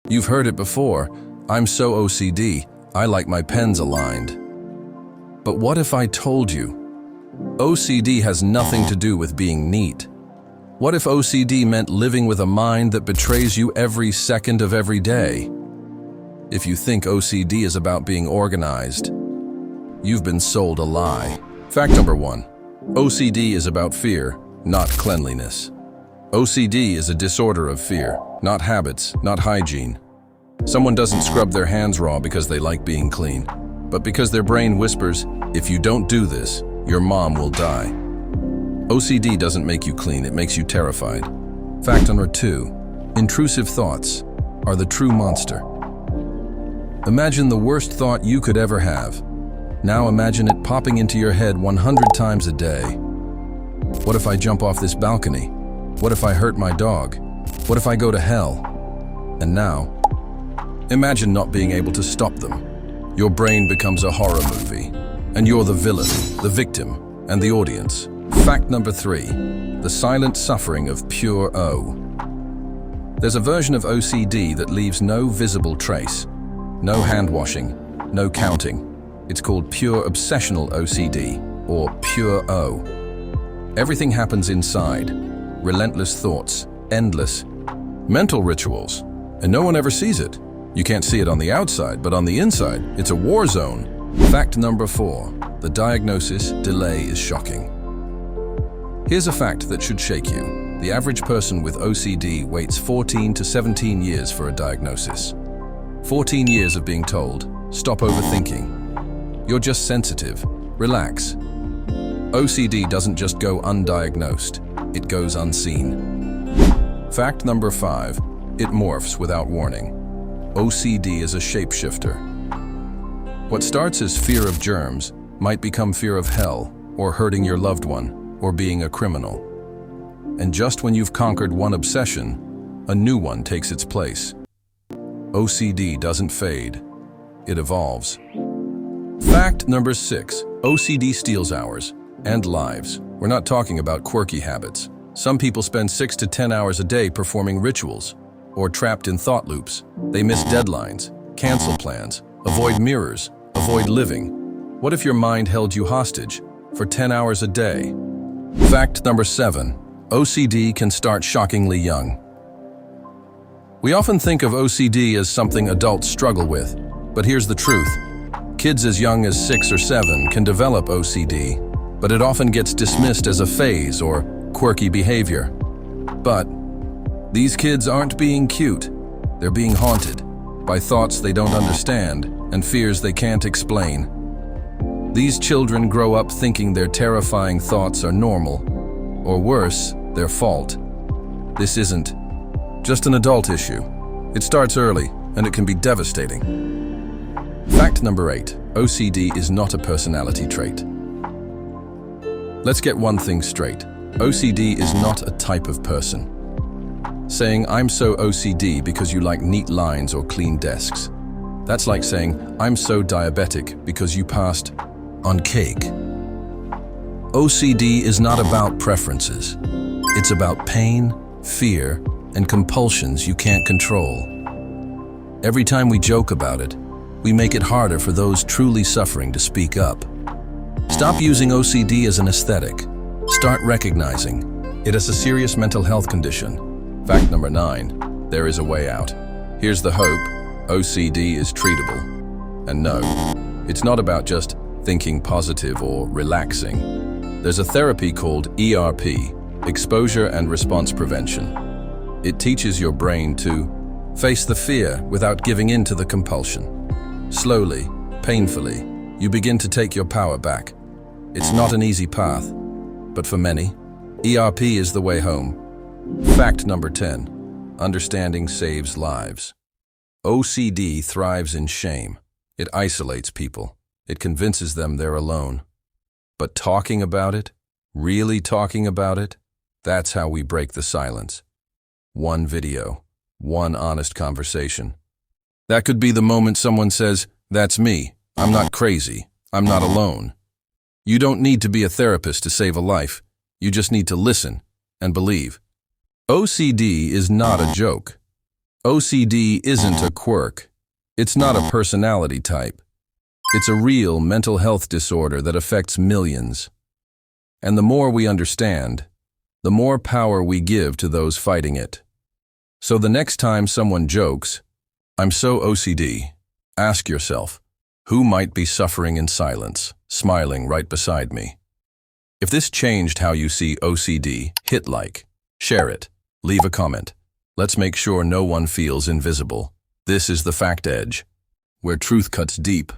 You've heard it before. I'm so OCD, I like my pens aligned. But what if I told you? OCD has nothing to do with being neat. What if OCD meant living with a mind that betrays you every second of every day? If you think OCD is about being organized, you've been sold a lie. Fact number 1. OCD is about fear, not cleanliness. OCD is a disorder of fear, not habits, not hygiene. Someone doesn't scrub their hands raw because they like being clean, but because their brain whispers, if you don't do this, your mom will die. OCD doesn't make you clean, it makes you terrified. Fact number 2. Intrusive thoughts are the true monster. Imagine the worst thought you could ever have. Now imagine it popping into your head 100 times a day. What if I jump off this balcony? What if I hurt my dog? What if I go to hell? And now, imagine not being able to stop them. Your brain becomes a horror movie, and you're the villain, the victim, and the audience. Fact number 3. The silent suffering of pure O. There's a version of OCD that leaves no visible trace. No hand washing, no counting. It's called pure obsessional OCD, or pure O. Everything happens inside. Relentless thoughts, endless mental rituals, and no one ever sees it. You can't see it on the outside, but on the inside, it's a war zone. Fact number 4. The diagnosis delay is shocking. Here's a fact that should shake you. The average person with OCD waits 14 to 17 years for a diagnosis. 14 years of being told, stop overthinking. You're just sensitive. Relax. OCD doesn't just go undiagnosed, it goes unseen. Fact number 5. It morphs without warning. OCD is a shapeshifter. What starts as fear of germs might become fear of hell, or hurting your loved one, or being a criminal. And just when you've conquered one obsession, a new one takes its place. OCD doesn't fade, it evolves. Fact number 6. OCD steals hours and lives. We're not talking about quirky habits. Some people spend 6 to 10 hours a day performing rituals, or trapped in thought loops. They miss deadlines, cancel plans, avoid mirrors, avoid living. What if your mind held you hostage for 10 hours a day? Fact number 7. OCD can start shockingly young. We often think of OCD as something adults struggle with, but here's the truth. Kids as young as 6 or 7 can develop OCD, but it often gets dismissed as a phase or quirky behavior. But these kids aren't being cute. They're being haunted by thoughts they don't understand and fears they can't explain. These children grow up thinking their terrifying thoughts are normal, or worse, their fault. This isn't just an adult issue. It starts early, and it can be devastating. Fact number 8. OCD is not a personality trait. Let's get one thing straight. OCD is not a type of person. Saying, I'm so OCD because you like neat lines or clean desks. That's like saying, I'm so diabetic because you passed on cake. OCD is not about preferences. It's about pain, fear, and compulsions you can't control. Every time we joke about it, we make it harder for those truly suffering to speak up. Stop using OCD as an aesthetic. Start recognizing it as a serious mental health condition. Fact number 9. There is a way out. Here's the hope. OCD is treatable. And no, it's not about just thinking positive or relaxing. There's a therapy called ERP, Exposure and Response Prevention. It teaches your brain to face the fear without giving in to the compulsion. Slowly, painfully, you begin to take your power back. It's not an easy path, but for many, ERP is the way home. Fact number 10. Understanding saves lives. OCD thrives in shame. It isolates people. It convinces them they're alone. But talking about it, really talking about it, that's how we break the silence. One video, one honest conversation. That could be the moment someone says, that's me, I'm not crazy, I'm not alone. You don't need to be a therapist to save a life. You just need to listen and believe. OCD is not a joke. OCD isn't a quirk. It's not a personality type. It's a real mental health disorder that affects millions. And the more we understand, the more power we give to those fighting it. So the next time someone jokes, "I'm so OCD," ask yourself, who might be suffering in silence, smiling right beside me? If this changed how you see OCD, hit like, share it, leave a comment. Let's make sure no one feels invisible. This is the Fact Edge, where truth cuts deep